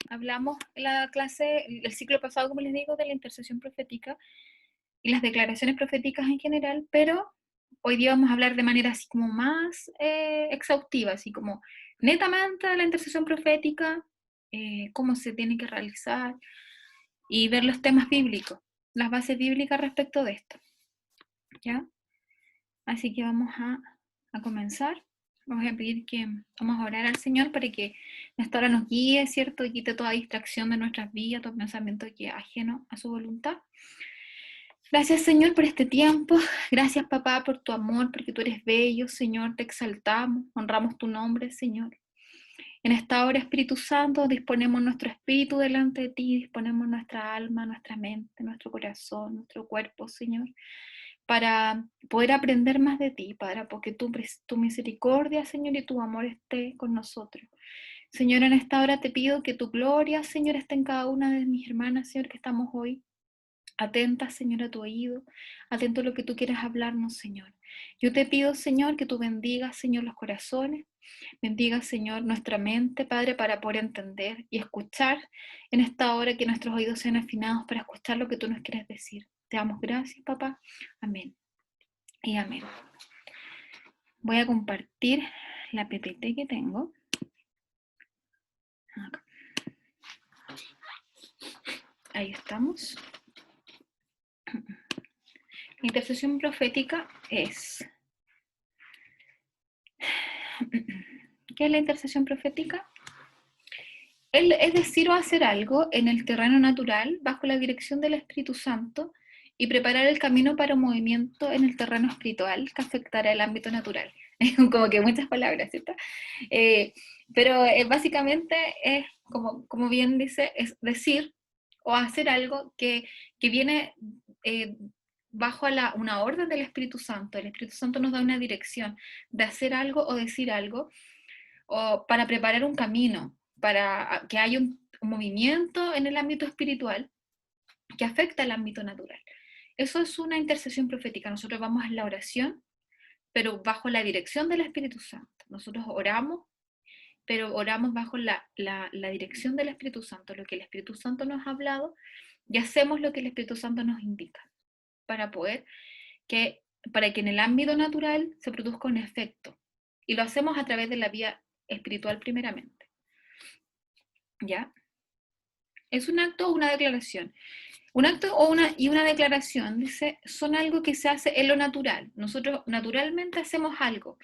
hablamos en la clase, el ciclo pasado, como les digo, de la intercesión profética y las declaraciones proféticas en general, pero hoy día vamos a hablar de manera así como más exhaustiva, así como netamente de la intercesión profética, cómo se tiene que realizar y ver los temas bíblicos, las bases bíblicas respecto de esto, ¿ya? Así que vamos a comenzar. Vamos a pedir que vamos a orar al Señor para que esta hora nos guíe, ¿cierto? Y quite toda distracción de nuestras vidas, todo pensamiento que es ajeno a su voluntad. Gracias, Señor, por este tiempo. Gracias, papá, por tu amor, porque tú eres bello, Señor. Te exaltamos, honramos tu nombre, Señor. En esta hora, Espíritu Santo, disponemos nuestro espíritu delante de ti, disponemos nuestra alma, nuestra mente, nuestro corazón, nuestro cuerpo, Señor, para poder aprender más de ti, Padre, porque tu misericordia, Señor, y tu amor esté con nosotros. Señor, en esta hora te pido que tu gloria, Señor, esté en cada una de mis hermanas, Señor, que estamos hoy. Atenta, Señor, a tu oído, atento a lo que tú quieras hablarnos, Señor. Yo te pido, Señor, que tú bendigas, Señor, los corazones, bendigas, Señor, nuestra mente, Padre, para poder entender y escuchar en esta hora, que nuestros oídos sean afinados para escuchar lo que tú nos quieres decir. Te damos gracias, papá. Amén. Y amén. Voy a compartir la PPT que tengo. Acá. Ahí estamos. La intercesión profética es... ¿Qué es la intercesión profética? Es decir, o hacer algo en el terreno natural bajo la dirección del Espíritu Santo y preparar el camino para un movimiento en el terreno espiritual que afectará el ámbito natural. Como que muchas palabras, ¿cierto? Eh, pero básicamente es, como bien dice, es decir o hacer algo que viene bajo una orden del Espíritu Santo. El Espíritu Santo nos da una dirección de hacer algo o decir algo, o para preparar un camino, para que haya un movimiento en el ámbito espiritual que afecta al ámbito natural. Eso es una intercesión profética. Nosotros vamos a la oración, pero bajo la dirección del Espíritu Santo. Nosotros oramos, pero oramos bajo la dirección del Espíritu Santo, lo que el Espíritu Santo nos ha hablado, y hacemos lo que el Espíritu Santo nos indica, para poder para que en el ámbito natural se produzca un efecto. Y lo hacemos a través de la vía espiritual primeramente. ¿Ya? Es un acto o una declaración. Un acto y una declaración, dice, son algo que se hace en lo natural. Nosotros naturalmente hacemos algo,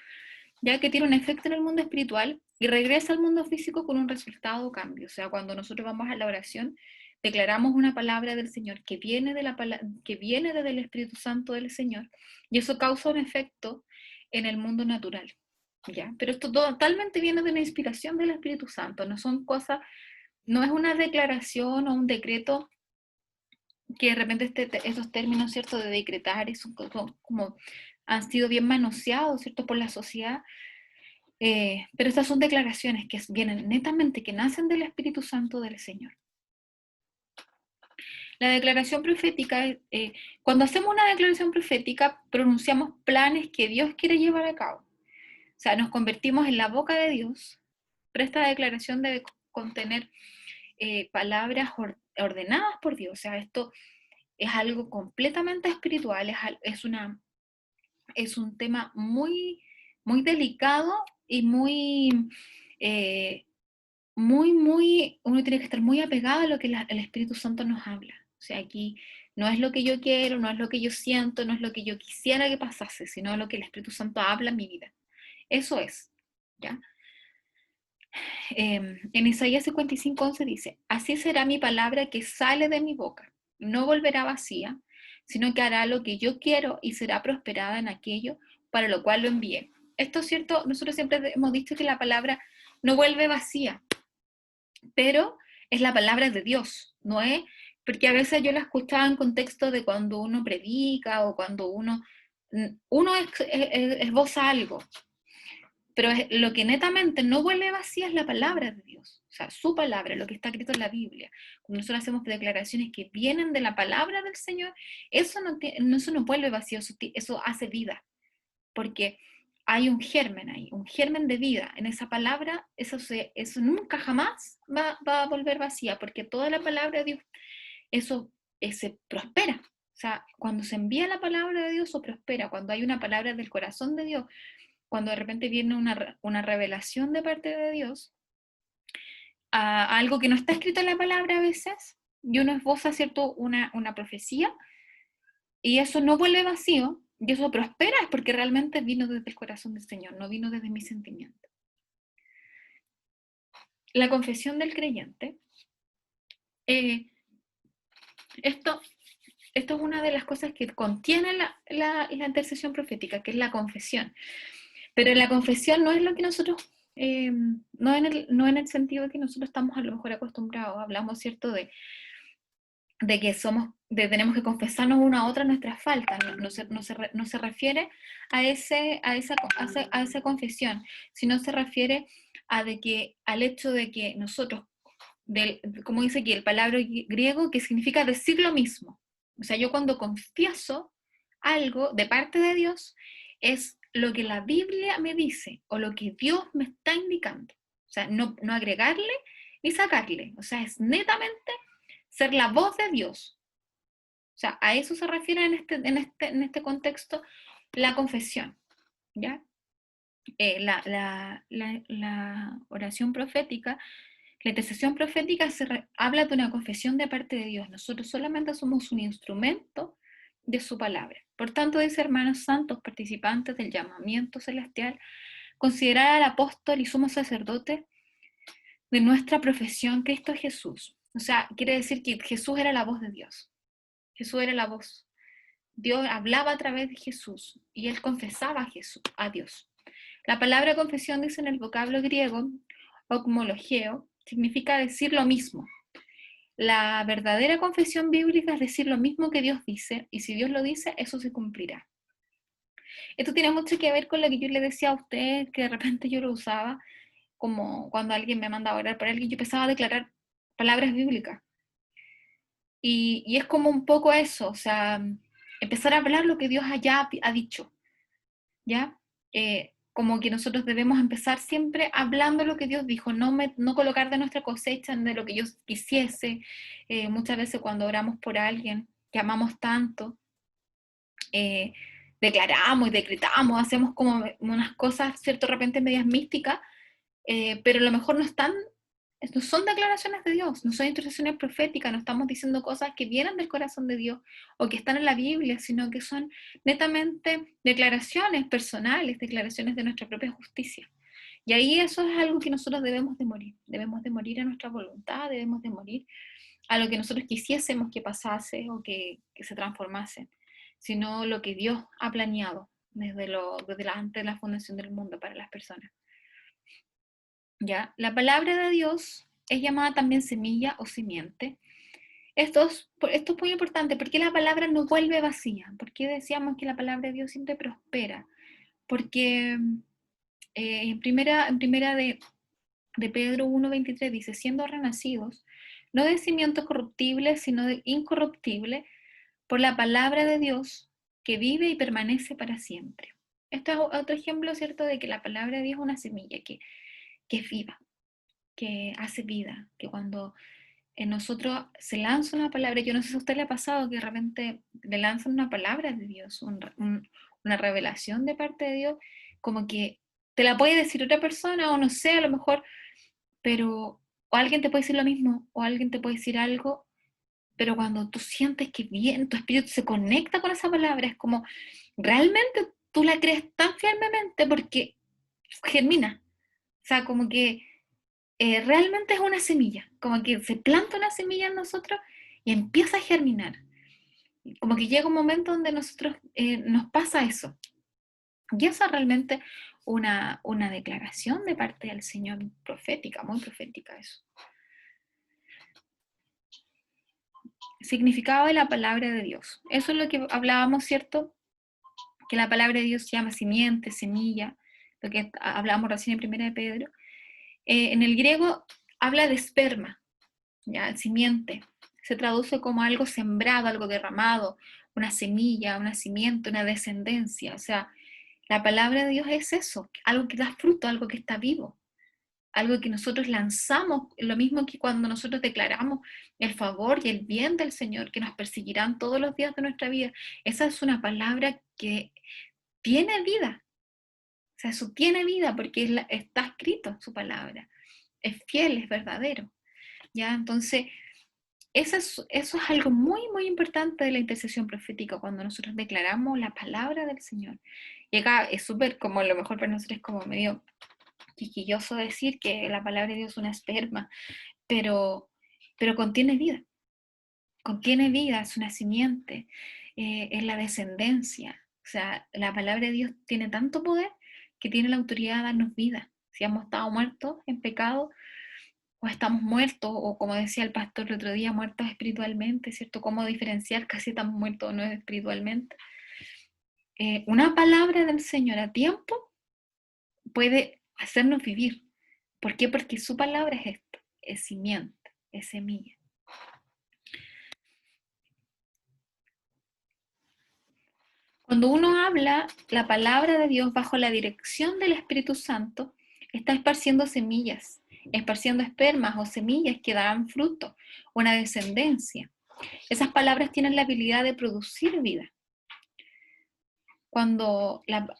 ya que tiene un efecto en el mundo espiritual y regresa al mundo físico con un resultado o cambio. O sea, cuando nosotros vamos a la oración, declaramos una palabra del Señor que viene, que viene desde el Espíritu Santo del Señor, y eso causa un efecto en el mundo natural. ¿Ya? Pero esto totalmente viene de una inspiración del Espíritu Santo, no son cosas, no es una declaración o un decreto que de repente esos términos, ¿cierto?, de decretar, son como han sido bien manoseados, ¿cierto?, por la sociedad, pero estas son declaraciones que vienen netamente, que nacen del Espíritu Santo del Señor. La declaración profética, cuando hacemos una declaración profética, pronunciamos planes que Dios quiere llevar a cabo. O sea, nos convertimos en la boca de Dios, pero esta declaración debe contener palabras ordenadas por Dios. O sea, esto es algo completamente espiritual, es un tema muy, muy delicado y uno tiene que estar muy apegado a lo que el Espíritu Santo nos habla. O sea, aquí no es lo que yo quiero, no es lo que yo siento, no es lo que yo quisiera que pasase, sino lo que el Espíritu Santo habla en mi vida. Eso es, ¿ya? En Isaías 55:11 dice, así será mi palabra que sale de mi boca, no volverá vacía, sino que hará lo que yo quiero y será prosperada en aquello para lo cual lo envié. Esto es cierto, nosotros siempre hemos dicho que la palabra no vuelve vacía, pero es la palabra de Dios, no es, porque a veces yo la escuchaba en contexto de cuando uno predica o cuando uno esboza algo, pero lo que netamente no vuelve vacía es la palabra de Dios, o sea, su palabra, lo que está escrito en la Biblia. Cuando nosotros hacemos declaraciones que vienen de la palabra del Señor, eso no vuelve vacío, eso hace vida, porque hay un germen ahí, un germen de vida. En esa palabra, eso nunca jamás va a volver vacía, porque toda la palabra de Dios, eso se prospera. O sea, cuando se envía la palabra de Dios, eso prospera. Cuando hay una palabra del corazón de Dios, cuando de repente viene una revelación de parte de Dios, a algo que no está escrito en la palabra a veces, y uno esboza, ¿cierto?, una profecía, y eso no vuelve vacío, y eso prospera, es porque realmente vino desde el corazón del Señor, no vino desde mi sentimiento. La confesión del creyente, esto es una de las cosas que contiene la intercesión profética, que es la confesión. Pero la confesión no es lo que nosotros, no en el sentido de que nosotros estamos a lo mejor acostumbrados, hablamos, ¿cierto?, de que tenemos que confesarnos una a otra nuestras faltas, no se refiere a esa confesión, sino se refiere al hecho de que nosotros, como dice aquí el palabra griego, que significa decir lo mismo. O sea, yo cuando confieso algo de parte de Dios, es lo que la Biblia me dice, o lo que Dios me está indicando. O sea, no agregarle ni sacarle. O sea, es netamente ser la voz de Dios. O sea, a eso se refiere en este contexto la confesión, ¿ya? La oración profética, la intercesión profética habla de una confesión de parte de Dios. Nosotros solamente somos un instrumento de su palabra. Por tanto, dice, hermanos santos, participantes del llamamiento celestial, considerar al apóstol y sumo sacerdote de nuestra profesión, Cristo Jesús. O sea, quiere decir que Jesús era la voz de Dios. Jesús era la voz. Dios hablaba a través de Jesús y él confesaba a Dios. La palabra confesión, dice en el vocablo griego, okmologeo, significa decir lo mismo. La verdadera confesión bíblica es decir lo mismo que Dios dice, y si Dios lo dice, eso se cumplirá. Esto tiene mucho que ver con lo que yo le decía a usted, que de repente yo lo usaba, como cuando alguien me mandaba a orar por alguien, yo empezaba a declarar palabras bíblicas. Y es como un poco eso, o sea, empezar a hablar lo que Dios ya ha dicho, ¿ya? Como que nosotros debemos empezar siempre hablando lo que Dios dijo, no colocar de nuestra cosecha de lo que yo quisiese. Muchas veces cuando oramos por alguien que amamos tanto, eh, declaramos y decretamos, hacemos como unas cosas, ¿cierto?, de repente medias místicas, pero a lo mejor no son declaraciones de Dios, no son intercesiones proféticas, no estamos diciendo cosas que vienen del corazón de Dios o que están en la Biblia, sino que son netamente declaraciones personales, declaraciones de nuestra propia justicia. Y ahí eso es algo que nosotros debemos de morir a nuestra voluntad, debemos de morir a lo que nosotros quisiésemos que pasase o que se transformase, sino lo que Dios ha planeado desde antes de la fundación del mundo para las personas. ¿Ya? La palabra de Dios es llamada también semilla o simiente. Esto es muy importante, porque la palabra no vuelve vacía. ¿Por qué decíamos que la palabra de Dios siempre prospera? Porque en primera de Pedro 1:23 dice, siendo renacidos, no de cimientos corruptibles, sino de incorruptible, por la palabra de Dios que vive y permanece para siempre. Esto es otro ejemplo, ¿cierto?, de que la palabra de Dios es una semilla que es viva, que hace vida, que cuando en nosotros se lanza una palabra, yo no sé si a usted le ha pasado que de repente le lanzan una palabra de Dios, una revelación de parte de Dios, como que te la puede decir otra persona o no sé, a lo mejor, pero o alguien te puede decir lo mismo o alguien te puede decir algo, pero cuando tú sientes que bien, tu espíritu se conecta con esa palabra, es como realmente tú la crees tan firmemente porque germina, o sea, como que realmente es una semilla, como que se planta una semilla en nosotros y empieza a germinar. Como que llega un momento donde nosotros nos pasa eso. Y eso es realmente una declaración de parte del Señor profética, muy profética eso. Significado de la palabra de Dios. Eso es lo que hablábamos, ¿cierto? Que la palabra de Dios se llama simiente, semilla, lo que hablábamos recién en Primera de Pedro. En el griego habla de esperma, ¿ya? Simiente. Se traduce como algo sembrado, algo derramado, una semilla, una simiente, una descendencia. O sea, La palabra de Dios es eso, algo que da fruto, algo que está vivo, algo que nosotros lanzamos, lo mismo que cuando nosotros declaramos el favor y el bien del Señor, que nos perseguirán todos los días de nuestra vida. Esa es una palabra que tiene vida. O sea, eso tiene vida porque está escrito en su palabra. Es fiel, es verdadero. ¿Ya? Entonces, eso es algo muy, muy importante de la intercesión profética, cuando nosotros declaramos la palabra del Señor. Y acá es súper, como a lo mejor para nosotros es como medio quisquilloso decir que la palabra de Dios es una esperma, pero, pero contiene vida, es una simiente, es la descendencia. O sea, la palabra de Dios tiene tanto poder que tiene la autoridad de darnos vida. Si hemos estado muertos en pecado, o estamos muertos, o como decía el pastor el otro día, muertos espiritualmente, ¿cierto? ¿Cómo diferenciar casi estamos muertos o no espiritualmente? Una palabra del Señor a tiempo puede hacernos vivir. ¿Por qué? Porque su palabra es esto, es simiente, es semilla. Cuando uno habla la palabra de Dios bajo la dirección del Espíritu Santo, está esparciendo semillas, esparciendo espermas o semillas que darán fruto, una descendencia. Esas palabras tienen la habilidad de producir vida.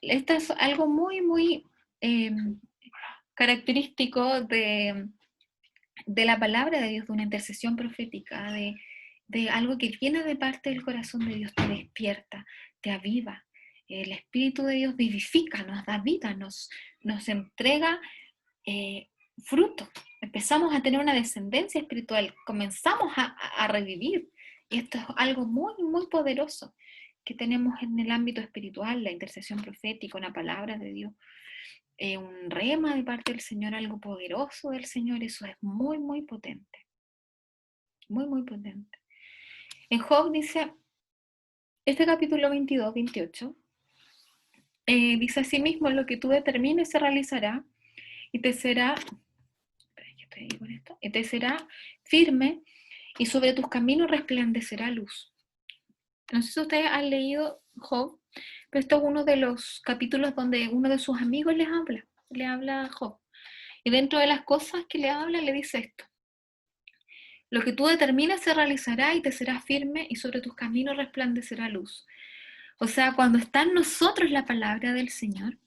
Esto es algo muy, muy característico de la palabra de Dios, de una intercesión profética, de algo que viene de parte del corazón de Dios, te despierta, te aviva. El Espíritu de Dios vivifica, nos da vida, nos entrega fruto. Empezamos a tener una descendencia espiritual, comenzamos a revivir. Y esto es algo muy, muy poderoso que tenemos en el ámbito espiritual, la intercesión profética, una palabra de Dios, un rema de parte del Señor, algo poderoso del Señor. Eso es muy, muy potente, muy, muy potente. En Job dice, este capítulo 22, 28, dice así mismo: lo que tú determines se realizará y te será, y te será firme, y sobre tus caminos resplandecerá luz. No sé si ustedes han leído Job, pero esto es uno de los capítulos donde uno de sus amigos le habla a Job. Y dentro de las cosas que le habla, le dice esto: lo que tú determines se realizará y te será firme, y sobre tus caminos resplandecerá luz. O sea, cuando está en nosotros la palabra del Señor,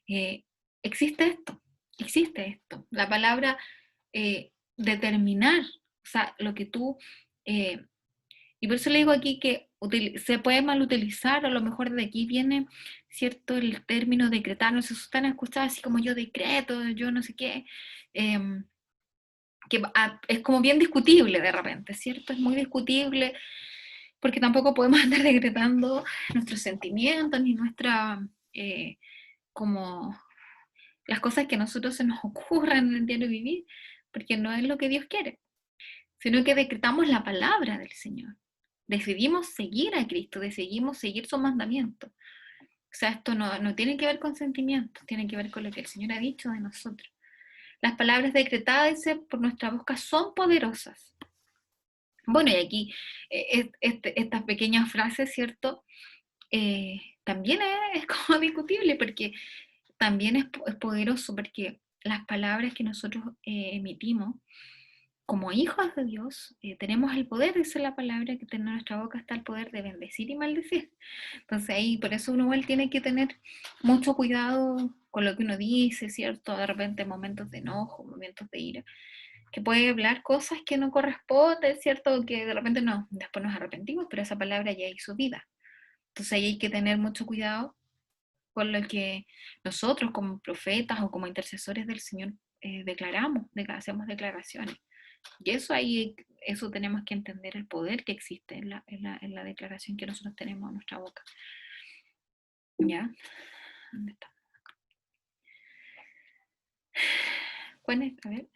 eh, existe esto, existe esto. La palabra determinar, o sea, lo que tú... y por eso le digo aquí que se puede mal utilizar, o a lo mejor de aquí viene, ¿cierto?, el término decretar. No sé si están escuchando así como yo decreto, yo no sé qué. Que es como bien discutible de repente, ¿cierto? Es muy discutible porque tampoco podemos andar decretando nuestros sentimientos ni como las cosas que a nosotros se nos ocurran en el diario vivir, porque no es lo que Dios quiere, sino que decretamos la palabra del Señor. Decidimos seguir a Cristo, decidimos seguir su mandamiento. O sea, esto no tiene que ver con sentimientos, tiene que ver con lo que el Señor ha dicho de nosotros. Las palabras decretadas por nuestra boca son poderosas. Bueno, y aquí estas pequeñas frases, ¿cierto? También es como discutible, porque también es poderoso, porque las palabras que nosotros emitimos como hijos de Dios, tenemos el poder, dice la palabra, que en nuestra boca está el poder de bendecir y maldecir. Entonces ahí, por eso uno igual tiene que tener mucho cuidado con lo que uno dice, ¿cierto? De repente momentos de enojo, momentos de ira, que puede hablar cosas que no corresponden, ¿cierto? Que de repente no, después nos arrepentimos, pero esa palabra ya hizo vida. Entonces ahí hay que tener mucho cuidado con lo que nosotros como profetas o como intercesores del Señor declaramos, hacemos declaraciones. Y eso tenemos que entender el poder que existe en la declaración que nosotros tenemos en nuestra boca. ¿Ya? ¿Dónde está? A ver.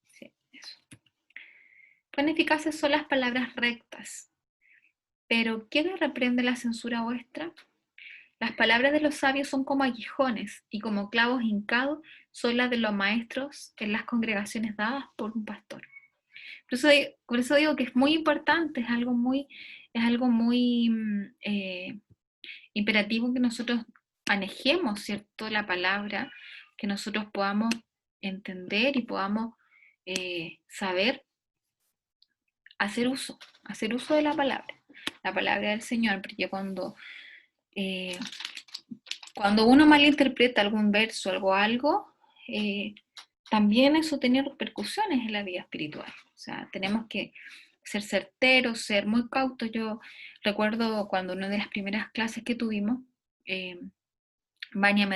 Sí, eso. Cuán eficaces son las palabras rectas. Pero ¿quién reprende la censura vuestra? Las palabras de los sabios son como aguijones, y como clavos hincados son las de los maestros en las congregaciones dadas por un pastor. Por eso digo que es muy importante, es algo muy imperativo que nosotros manejemos, ¿cierto?, la palabra, que nosotros podamos entender y podamos saber hacer uso de la palabra del Señor, porque eh, cuando uno malinterpreta algún verso, algo, también eso tiene repercusiones en la vida espiritual. O sea, tenemos que ser certeros, ser muy cautos. Yo recuerdo cuando una de las primeras clases que tuvimos, Vania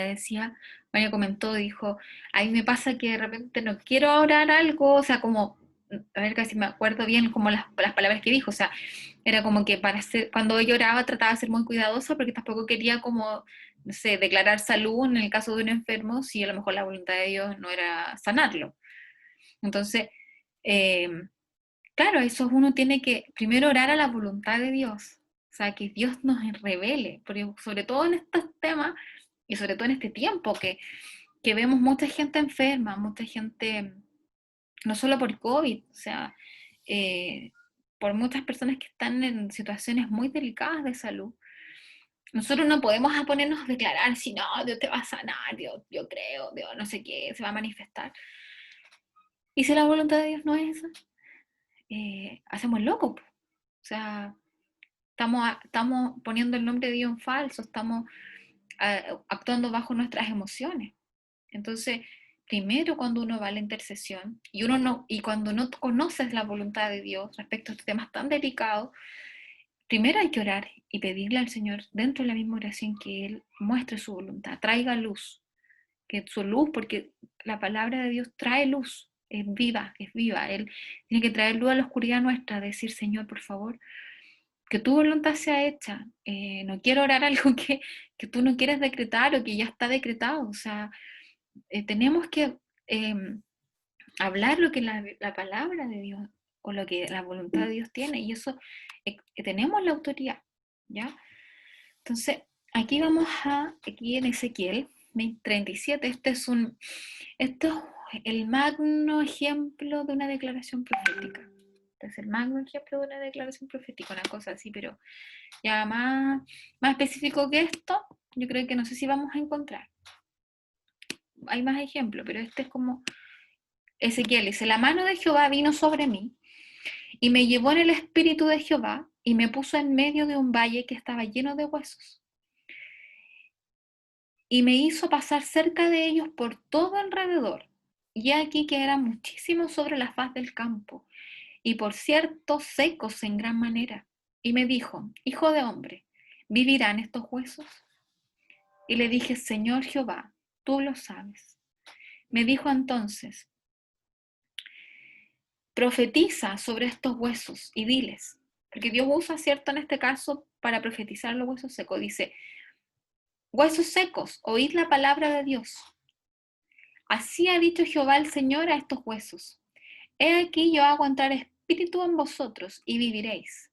comentó, dijo, a mí me pasa que de repente no quiero orar algo, o sea, como, a ver, casi me acuerdo bien como las palabras que dijo, o sea, era como que cuando ella oraba trataba de ser muy cuidadosa porque tampoco quería como, no sé, declarar salud en el caso de un enfermo si a lo mejor la voluntad de Dios no era sanarlo. Entonces, eh, claro, eso uno tiene que primero orar a la voluntad de Dios, o sea, que Dios nos revele, porque sobre todo en estos temas y sobre todo en este tiempo que vemos mucha gente enferma, mucha gente, no solo por COVID, o sea, por muchas personas que están en situaciones muy delicadas de salud. Nosotros no podemos ponernos a declarar si no, Dios te va a sanar, Dios, yo creo, Dios no sé qué, se va a manifestar. Y si la voluntad de Dios no es esa, hacemos el loco. O sea, estamos poniendo el nombre de Dios en falso, estamos actuando bajo nuestras emociones. Entonces, primero cuando uno va a la intercesión y cuando no conoces la voluntad de Dios respecto a estos temas tan delicados, primero hay que orar y pedirle al Señor dentro de la misma oración que Él muestre su voluntad, traiga luz, que su luz, porque la palabra de Dios trae luz, es viva, es viva. Él tiene que traer luz a la oscuridad nuestra, decir, Señor, por favor, que tu voluntad sea hecha. No quiero orar algo que tú no quieres decretar o que ya está decretado. O sea, tenemos que hablar lo que la palabra de Dios o lo que la voluntad de Dios tiene, y eso tenemos la autoridad, ¿ya? Entonces, aquí en Ezequiel 37, esto es el magno ejemplo de una declaración profética. Este es el magno ejemplo de una declaración profética, una cosa así, pero ya más específico que esto, yo creo que no sé si vamos a encontrar. Hay más ejemplos, pero este es como Ezequiel dice, la mano de Jehová vino sobre mí y me llevó en el espíritu de Jehová y me puso en medio de un valle que estaba lleno de huesos. Y me hizo pasar cerca de ellos por todo alrededor. Y aquí que eran muchísimos sobre la faz del campo, y por cierto secos en gran manera. Y me dijo, hijo de hombre, ¿vivirán estos huesos? Y le dije, Señor Jehová, tú lo sabes. Me dijo entonces, profetiza sobre estos huesos y diles, porque Dios usa, cierto, en este caso para profetizar los huesos secos. Dice, huesos secos, oíd la palabra de Dios. Así ha dicho Jehová el Señor a estos huesos. He aquí yo hago entrar espíritu en vosotros y viviréis.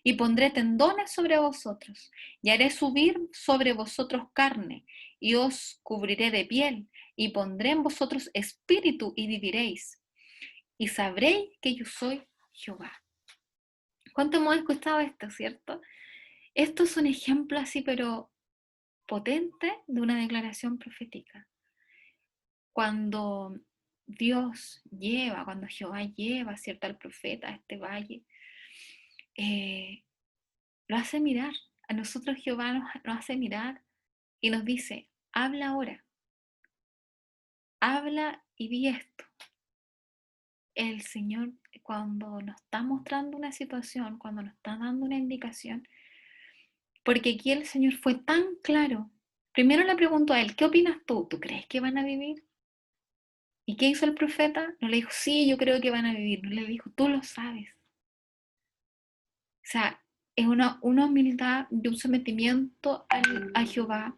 Y pondré tendones sobre vosotros, y haré subir sobre vosotros carne, y os cubriré de piel, y pondré en vosotros espíritu y viviréis. Y sabréis que yo soy Jehová. ¿Cuánto hemos escuchado esto, cierto? Esto es un ejemplo así, pero potente de una declaración profética. Cuando cuando Jehová lleva, ¿cierto?, al profeta a este valle, lo hace mirar. A nosotros Jehová nos hace mirar y nos dice, habla ahora, habla y di esto. El Señor, cuando nos está mostrando una situación, cuando nos está dando una indicación, porque aquí el Señor fue tan claro. Primero le preguntó a él, ¿qué opinas tú? ¿Tú crees que van a vivir? ¿Y qué hizo el profeta? No le dijo, sí, yo creo que van a vivir. No le dijo, tú lo sabes. O sea, es una humildad y un sometimiento a Jehová,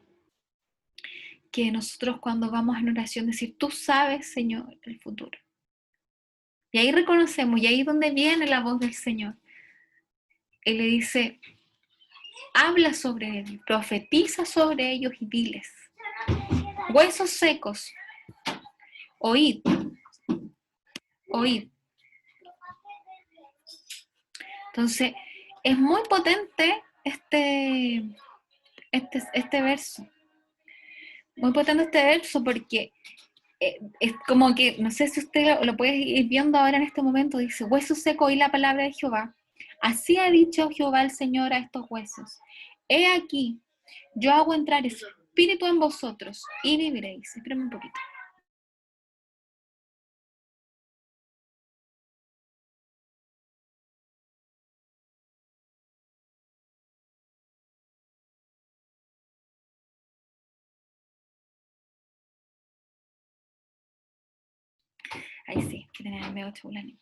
que nosotros cuando vamos en oración decir, tú sabes, Señor, el futuro. Y ahí reconocemos, y ahí es donde viene la voz del Señor. Él le dice, habla sobre ellos, profetiza sobre ellos y diles, huesos secos, oíd, oíd. Entonces, es muy potente este verso. Muy importante este verso porque es como que, no sé si usted lo puede ir viendo ahora en este momento, dice, hueso seco, oí la palabra de Jehová. Así ha dicho Jehová el Señor a estos huesos. He aquí, yo hago entrar espíritu en vosotros y viviréis. Espérame un poquito. Ahí sí, que tener medio chulani.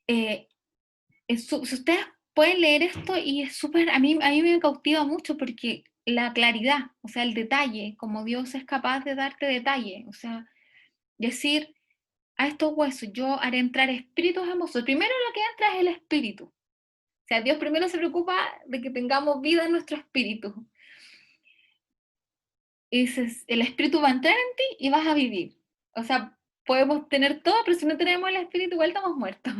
Si ustedes pueden leer esto y es súper, a mí me cautiva mucho porque la claridad, o sea, el detalle, como Dios es capaz de darte detalle, o sea, decir a estos huesos, yo haré entrar espíritus en vosotros. Primero lo que entra es el espíritu. O sea, Dios primero se preocupa de que tengamos vida en nuestro espíritu. Y dices, el espíritu va a entrar en ti y vas a vivir. O sea, podemos tener todo, pero si no tenemos el espíritu, igual estamos muertos.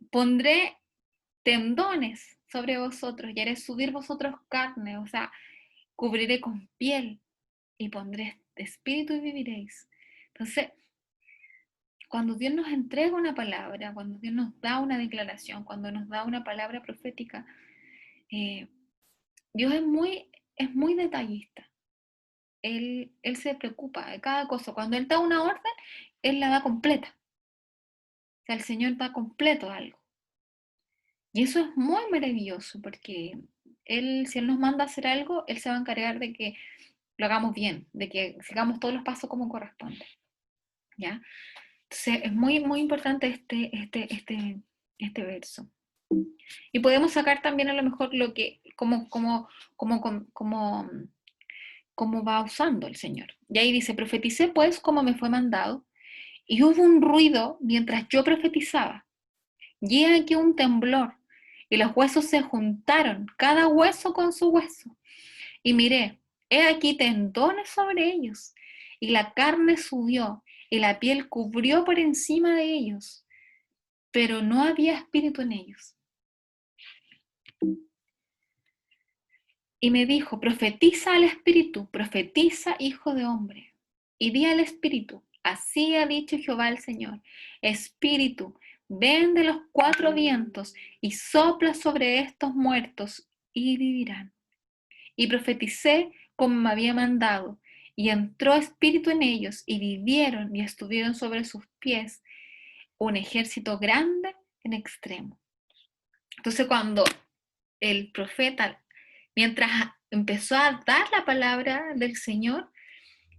Pondré tendones sobre vosotros y haré subir vosotros carne, o sea, cubriré con piel y pondré espíritu y viviréis. Entonces, cuando Dios nos entrega una palabra, cuando Dios nos da una declaración, cuando nos da una palabra profética, eh, Dios es muy detallista. Él se preocupa de cada cosa. Cuando Él da una orden, Él la da completa. O sea, el Señor da completo algo. Y eso es muy maravilloso porque si Él nos manda a hacer algo, Él se va a encargar de que lo hagamos bien, de que sigamos todos los pasos como corresponde. ¿Ya? Entonces, es muy, muy importante este verso. Y podemos sacar también a lo mejor lo que, cómo va usando el Señor. Y ahí dice, profeticé pues como me fue mandado, y hubo un ruido mientras yo profetizaba. Y he aquí un temblor, y los huesos se juntaron, cada hueso con su hueso. Y miré, he aquí tendones sobre ellos, y la carne subió, y la piel cubrió por encima de ellos, pero no había espíritu en ellos. Y me dijo, profetiza al espíritu, profetiza, hijo de hombre. Y di al espíritu, así ha dicho Jehová el Señor, espíritu, ven de los cuatro vientos y sopla sobre estos muertos y vivirán. Y profeticé como me había mandado, y entró espíritu en ellos, y vivieron y estuvieron sobre sus pies un ejército grande en extremo. Entonces cuando el profeta, mientras empezó a dar la palabra del Señor,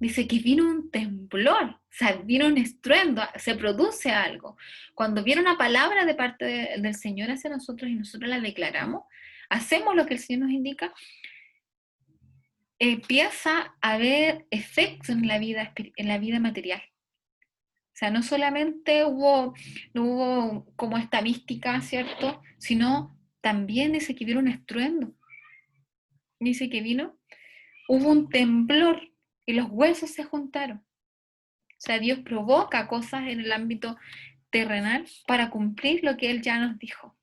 dice que vino un temblor, o sea, vino un estruendo, se produce algo. Cuando viene una palabra de parte del Señor hacia nosotros y nosotros la declaramos, hacemos lo que el Señor nos indica, empieza a haber efectos en la vida material. O sea, no solamente hubo como esta mística, ¿cierto? Sino también dice que vino un estruendo. Dice que hubo un temblor y los huesos se juntaron. O sea, Dios provoca cosas en el ámbito terrenal para cumplir lo que Él ya nos dijo.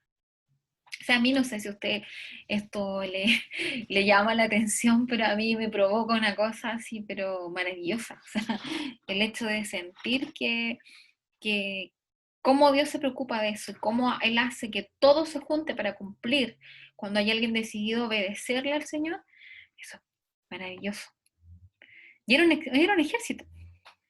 O sea, a mí no sé si a usted esto le llama la atención, pero a mí me provoca una cosa así, pero maravillosa. O sea, el hecho de sentir que cómo Dios se preocupa de eso, cómo Él hace que todo se junte para cumplir cuando hay alguien decidido obedecerle al Señor, eso es maravilloso. Y era un ejército.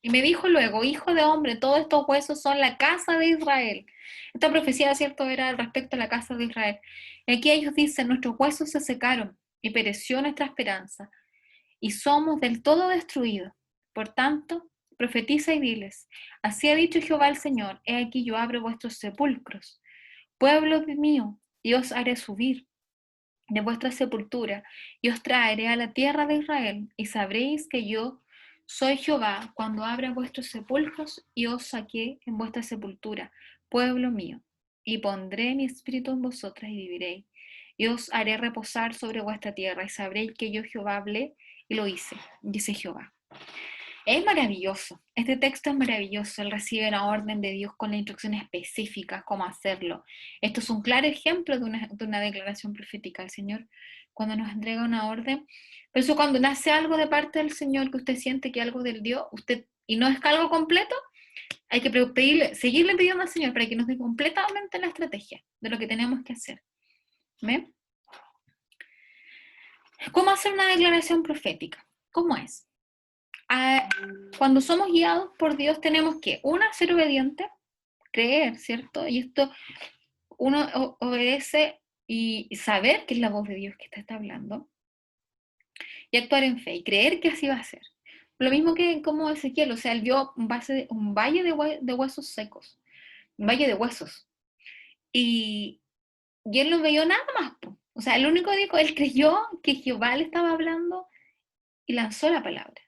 Y me dijo luego, hijo de hombre, todos estos huesos son la casa de Israel. Esta profecía, ¿cierto?, era respecto a la casa de Israel. Y aquí ellos dicen, nuestros huesos se secaron y pereció nuestra esperanza, y somos del todo destruidos. Por tanto, profetiza y diles, así ha dicho Jehová el Señor, he aquí yo abro vuestros sepulcros, pueblo mío, y os haré subir de vuestra sepultura, y os traeré a la tierra de Israel, y sabréis que yo soy Jehová cuando abra vuestros sepulcros y os saqué en vuestra sepultura, pueblo mío, y pondré mi espíritu en vosotras y viviréis, y os haré reposar sobre vuestra tierra, y sabréis que yo Jehová hablé y lo hice, dice Jehová. Es maravilloso, este texto es maravilloso, él recibe una orden de Dios con la instrucción específica cómo hacerlo. Esto es un claro ejemplo de una declaración profética del Señor, cuando nos entrega una orden. Por eso cuando nace algo de parte del Señor, que usted siente que algo del Dios, usted, y no es algo completo, hay que seguirle pidiendo al Señor para que nos dé completamente la estrategia de lo que tenemos que hacer. ¿Ven? ¿Cómo hacer una declaración profética? ¿Cómo es? Cuando somos guiados por Dios tenemos que, una, ser obediente, creer, ¿cierto? Y esto uno obedece y saber que es la voz de Dios que te está hablando, y actuar en fe y creer que así va a ser. Lo mismo que como Ezequiel, o sea, él vio un valle de huesos secos, un valle de huesos, y él no vio nada más. O sea, el único dijo, él creyó que Jehová le estaba hablando y lanzó la palabra,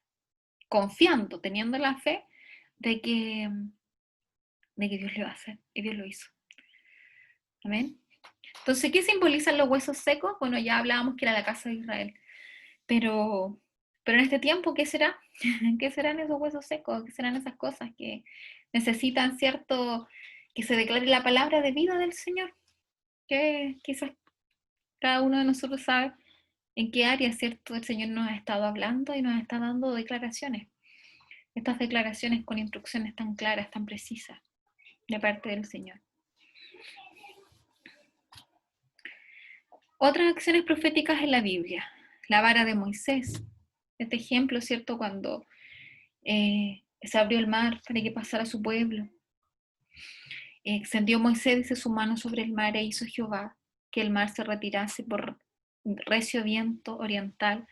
confiando, teniendo la fe de que, Dios lo iba a hacer, y Dios lo hizo. Amén. Entonces, ¿qué simbolizan los huesos secos? Bueno, ya hablábamos que era la casa de Israel, pero, en este tiempo, ¿qué será? ¿Qué serán esos huesos secos? ¿Qué serán esas cosas que necesitan, cierto, que se declare la palabra de vida del Señor? Que quizás cada uno de nosotros sabe en qué área, cierto, el Señor nos ha estado hablando y nos está dando declaraciones. Estas declaraciones con instrucciones tan claras, tan precisas de parte del Señor. Otras acciones proféticas en la Biblia. La vara de Moisés. Este ejemplo, ¿cierto? Cuando se abrió el mar para que pasara su pueblo. Extendió Moisés, dice, su mano sobre el mar e hizo Jehová que el mar se retirase por recio viento oriental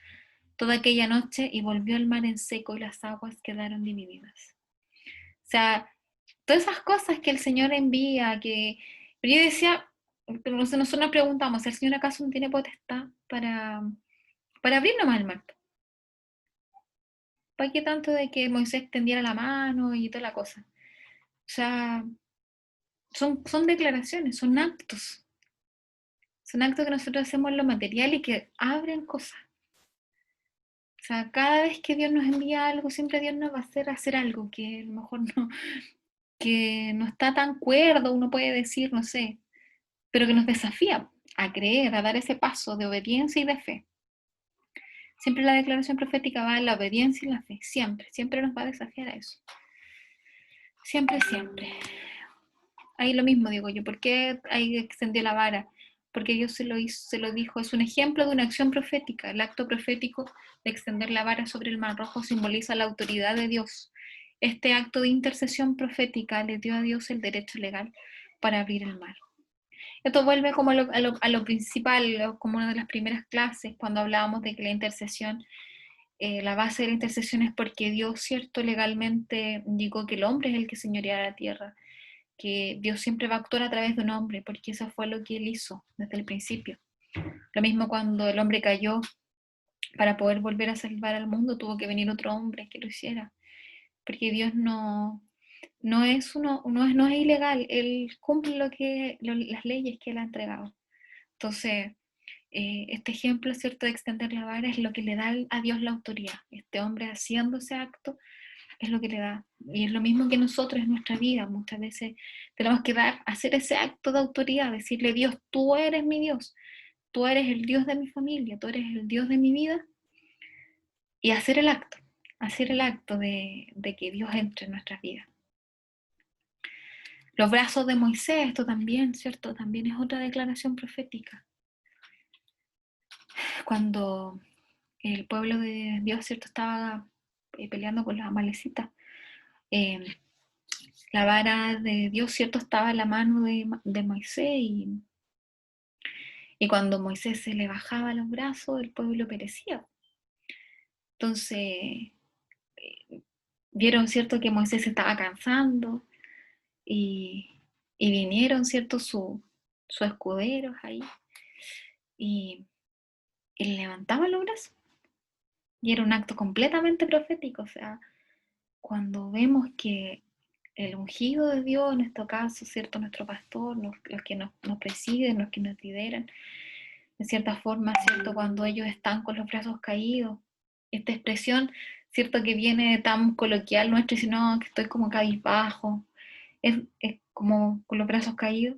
toda aquella noche y volvió el mar en seco y las aguas quedaron divididas. O sea, todas esas cosas que el Señor envía, Pero yo decía, pero nosotros nos preguntamos, ¿el Señor acaso no tiene potestad para abrir nomás el mar? ¿Para qué tanto de que Moisés tendiera la mano y toda la cosa? O sea, son declaraciones, son actos. Son actos que nosotros hacemos en lo material y que abren cosas. O sea, cada vez que Dios nos envía algo, siempre Dios nos va a hacer algo que a lo mejor que no está tan cuerdo, uno puede decir, no sé, pero que nos desafía a creer, a dar ese paso de obediencia y de fe. Siempre la declaración profética va en la obediencia y la fe, siempre nos va a desafiar a eso. Siempre. Ahí lo mismo digo yo, ¿por qué ahí extendió la vara? Porque Dios se lo dijo, es un ejemplo de una acción profética. El acto profético de extender la vara sobre el Mar Rojo simboliza la autoridad de Dios. Este acto de intercesión profética le dio a Dios el derecho legal para abrir el mar. Esto vuelve como a lo principal, como una de las primeras clases, cuando hablábamos de que la intercesión, la base de la intercesión es porque Dios, cierto, legalmente indicó que el hombre es el que señorea la tierra, que Dios siempre va a actuar a través de un hombre, porque eso fue lo que él hizo desde el principio. Lo mismo cuando el hombre cayó, para poder volver a salvar al mundo, tuvo que venir otro hombre que lo hiciera, porque Dios no es ilegal, Él cumple las leyes que Él ha entregado. Entonces, este ejemplo, ¿cierto?, de extender la vara es lo que le da a Dios la autoridad. Este hombre haciendo ese acto es lo que le da. Y es lo mismo que nosotros en nuestra vida. Muchas veces tenemos que hacer ese acto de autoridad, decirle, Dios, tú eres mi Dios, tú eres el Dios de mi familia, tú eres el Dios de mi vida, y hacer el acto de que Dios entre en nuestras vidas. Los brazos de Moisés, esto también, ¿cierto? También es otra declaración profética. Cuando el pueblo de Dios, ¿cierto?, estaba peleando con los amalecitas, la vara de Dios, ¿cierto?, estaba en la mano de Moisés y cuando Moisés se le bajaba los brazos, el pueblo perecía. Entonces, vieron, ¿cierto?, que Moisés se estaba cansando y vinieron, ¿cierto?, sus escuderos ahí y le levantaban los brazos. Y era un acto completamente profético, o sea, cuando vemos que el ungido de Dios, en este caso, ¿cierto?, nuestro pastor, los que nos presiden, los que nos lideran, de cierta forma, ¿cierto?, cuando ellos están con los brazos caídos, esta expresión cierto que viene tan coloquial nuestro, sino que estoy como cabizbajo, es como con los brazos caídos.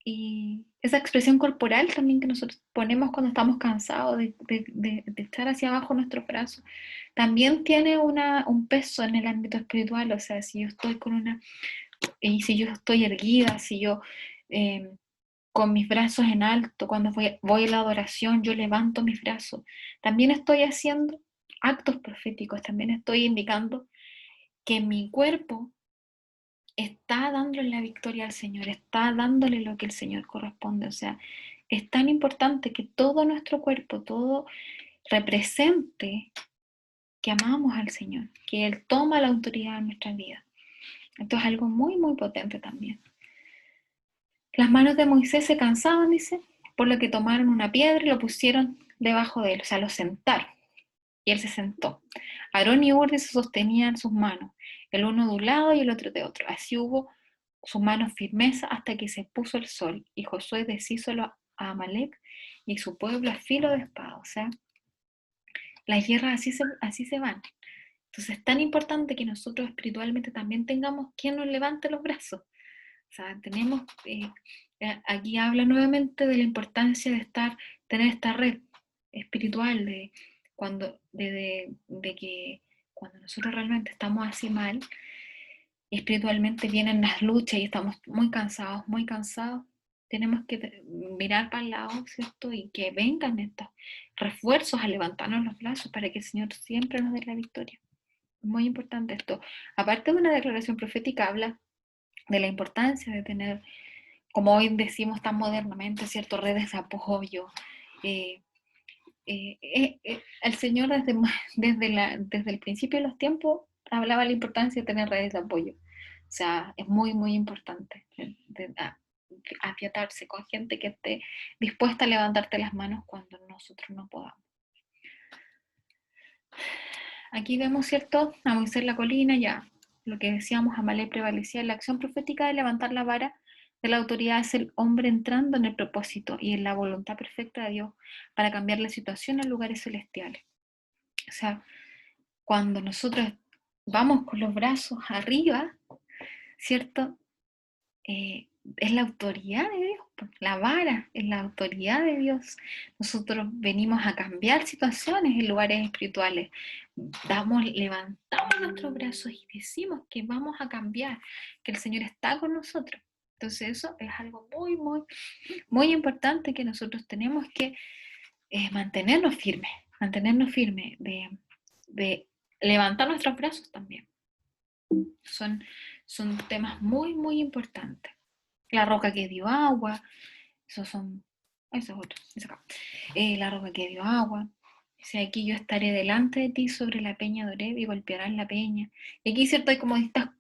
Y esa expresión corporal también que nosotros ponemos cuando estamos cansados de echar hacia abajo nuestros brazos, también tiene un peso en el ámbito espiritual. O sea, si yo estoy y si yo estoy erguida, si yo eh, con mis brazos en alto, cuando voy a la adoración, yo levanto mis brazos, también estoy haciendo actos proféticos, también estoy indicando que mi cuerpo está dándole la victoria al Señor, está dándole lo que el Señor corresponde. O sea, es tan importante que todo nuestro cuerpo, todo represente que amamos al Señor, que Él toma la autoridad en nuestra vida. Esto es algo muy, muy potente también. Las manos de Moisés se cansaban, dice, por lo que tomaron una piedra y lo pusieron debajo de él, o sea, lo sentaron. Y él se sentó. Aarón y Hur se sostenían sus manos, el uno de un lado y el otro de otro. Así hubo sus manos firmeza hasta que se puso el sol. Y Josué deshízolo a Amalek y su pueblo a filo de espada. O sea, las guerras así se van. Entonces es tan importante que nosotros espiritualmente también tengamos quien nos levante los brazos. O sea, tenemos, aquí habla nuevamente de la importancia de tener esta red espiritual, de que cuando nosotros realmente estamos así mal, espiritualmente vienen las luchas y estamos muy cansados, tenemos que mirar para el lado, ¿cierto? Y que vengan estos refuerzos a levantarnos los brazos para que el Señor siempre nos dé la victoria. Muy importante esto. Aparte de una declaración profética, habla de la importancia de tener, como hoy decimos tan modernamente, ciertas redes de apoyo. Eh, el Señor desde el principio de los tiempos hablaba de la importancia de tener redes de apoyo. O sea, es muy, muy importante afiatarse con gente que esté dispuesta a levantarte las manos cuando nosotros no podamos. Aquí vemos, ¿cierto? A Moisés la colina, ya lo que decíamos, Amalek prevalecía. La acción profética de levantar la vara de la autoridad es el hombre entrando en el propósito y en la voluntad perfecta de Dios para cambiar la situación en lugares celestiales. O sea, cuando nosotros vamos con los brazos arriba, ¿cierto? Es la autoridad de Dios, la vara es la autoridad de Dios. Nosotros venimos a cambiar situaciones en lugares espirituales. Levantamos nuestros brazos y decimos que vamos a cambiar, que el Señor está con nosotros. Entonces eso es algo muy, muy, muy importante que nosotros tenemos que mantenernos firmes, de levantar nuestros brazos también. Son, son temas muy, muy importantes. La roca que dio agua, esos son, eso es otro, eso acá. La roca que dio agua, dice aquí yo estaré delante de ti sobre la peña de Oreb y golpearás la peña. Y aquí, cierto, hay como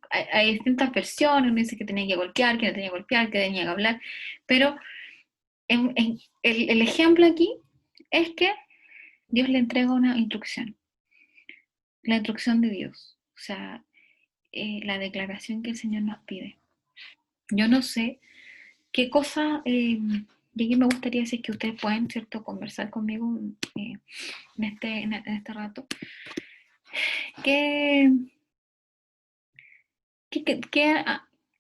hay distintas versiones, uno dice que tenía que golpear, que no tenía que golpear, que tenía que hablar, pero el ejemplo aquí es que Dios le entrega una instrucción, la instrucción de Dios, o sea, la declaración que el Señor nos pide. Yo no sé qué cosa, y aquí me gustaría decir que ustedes pueden, ¿cierto?, conversar conmigo en este rato. ¿Qué,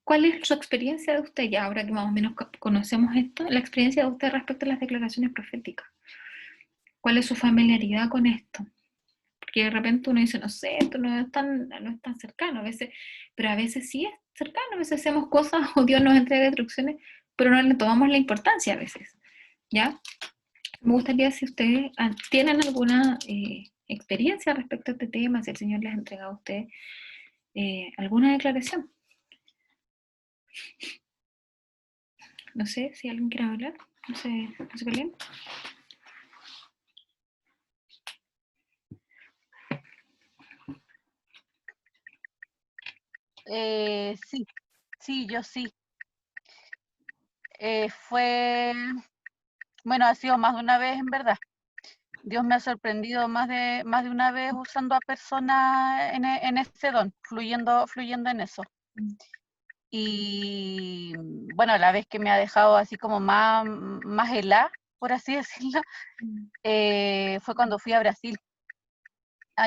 ¿Cuál es su experiencia de usted ya, ahora que más o menos conocemos esto, la experiencia de usted respecto a las declaraciones proféticas? ¿Cuál es su familiaridad con esto? Porque de repente uno dice, no sé, esto no es tan cercano, a veces, pero a veces sí es cercano, a veces hacemos cosas o Dios nos entrega instrucciones, pero no le tomamos la importancia a veces, ¿ya? Me gustaría si ustedes tienen alguna experiencia respecto a este tema, si el Señor les ha entregado a ustedes alguna declaración. No sé si alguien quiere hablar, no sé Belén. Sí, sí, yo sí. Fue, bueno, ha sido más de una vez en verdad. Dios me ha sorprendido más de una vez usando a personas en ese don, fluyendo en eso. Y bueno, la vez que me ha dejado así como más helada, por así decirlo, fue cuando fui a Brasil.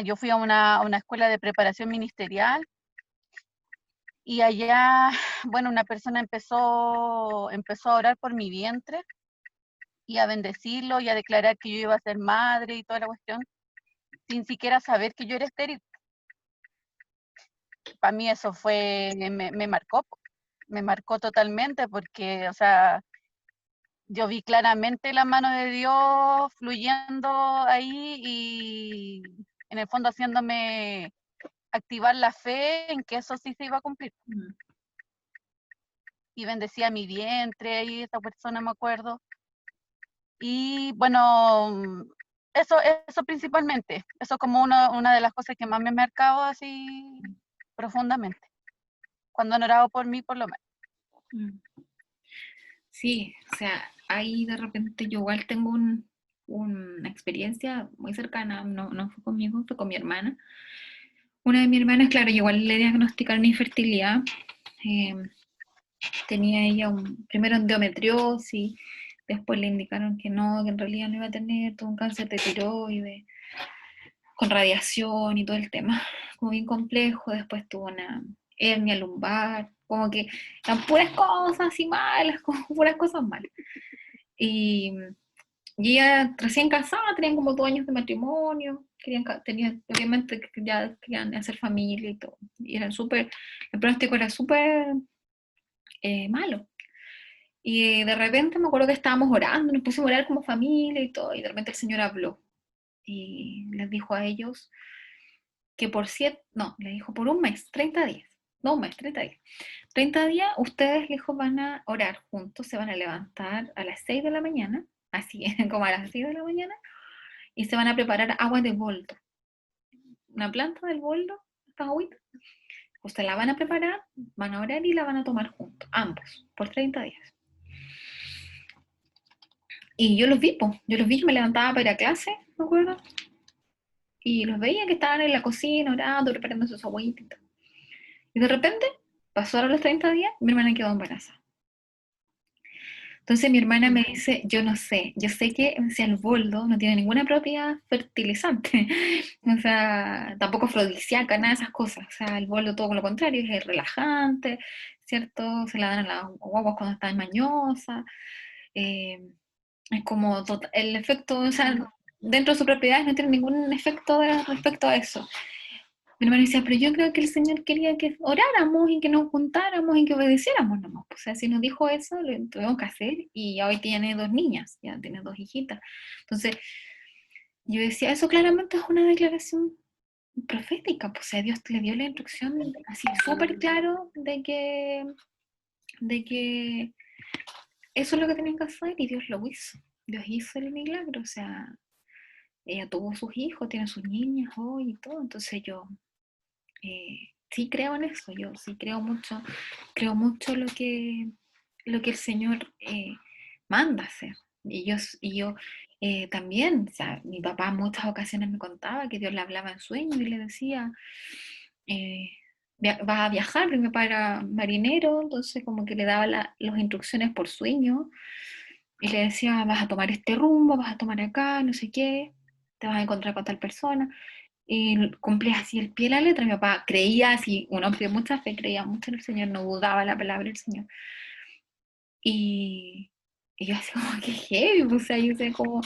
yo fui a una escuela de preparación ministerial y allá, bueno, una persona empezó a orar por mi vientre y a bendecirlo y a declarar que yo iba a ser madre y toda la cuestión, sin siquiera saber que yo era estéril. Para mí eso me marcó totalmente porque, o sea, yo vi claramente la mano de Dios fluyendo ahí y en el fondo haciéndome activar la fe en que eso sí se iba a cumplir. Y bendecía mi vientre y esta persona me acuerdo. Y bueno, eso principalmente, eso como una de las cosas que más me ha marcado así profundamente, cuando han orado por mí por lo menos. Sí, o sea, ahí de repente yo igual tengo una experiencia muy cercana, no fue conmigo, fue con mi hermana. Una de mis hermanas, claro, igual le diagnosticaron infertilidad. eh, Tenía ella primero endometriosis, después le indicaron que no, que en realidad no iba a tener, todo un cáncer de tiroides, con radiación y todo el tema, como bien complejo. Después tuvo una hernia lumbar, como que eran puras cosas así malas, como puras cosas malas. Y, y ella recién casada, tenían como 2 años de matrimonio, obviamente ya querían hacer familia y todo. Y eran súper, el pronóstico era súper malo. Y de repente me acuerdo que estábamos orando, nos pusimos a orar como familia y todo, y de repente el Señor habló y les dijo a ellos que no, le dijo por un mes, 30 días, no un mes, 30 días. 30 días ustedes, hijos, van a orar juntos, se van a levantar a las 6 de la mañana, así como a las 6 de la mañana, y se van a preparar agua de boldo. Una planta del boldo, esta agüita, ustedes la van a preparar, van a orar y la van a tomar juntos, ambos, por 30 días. Y yo los vi, yo me levantaba para ir a clase, me acuerdo, y los veía que estaban en la cocina orando, preparando sus agüitas y tal. Y de repente, pasaron los 30 días, mi hermana quedó embarazada. Entonces mi hermana me dice, yo no sé, yo sé que el boldo no tiene ninguna propiedad fertilizante, o sea, tampoco afrodisíaca, nada de esas cosas. O sea, el boldo todo con lo contrario, es relajante, ¿cierto? Se la dan a las guaguas cuando están mañosas. Eh, es como el efecto, o sea, dentro de sus propiedades no tiene ningún efecto respecto a eso. Mi hermano decía, pero yo creo que el Señor quería que oráramos y que nos juntáramos y que obedeciéramos nomás. O sea, si nos dijo eso, lo tuvimos que hacer y ya hoy tiene 2 niñas, ya tiene 2 hijitas. Entonces, yo decía, eso claramente es una declaración profética. Pues, o sea, Dios le dio la instrucción así súper claro de que eso es lo que tenían que hacer y Dios lo hizo. Dios hizo el milagro, o sea, ella tuvo sus hijos, tiene sus niñas hoy y todo. Entonces sí creo en eso, yo sí creo mucho lo que el Señor manda hacer. Y yo también, o sea, mi papá en muchas ocasiones me contaba que Dios le hablaba en sueños y le decía, eh, vas a viajar, porque mi papá era marinero, entonces como que le daba las instrucciones por sueño y le decía, vas a tomar este rumbo, vas a tomar acá, no sé qué, te vas a encontrar con tal persona y cumplía así el pie de la letra. Mi papá creía así, un hombre de mucha fe, creía mucho en el Señor, no dudaba la palabra del Señor. Y, y yo así como que heavy, pues, o sea, yo sé como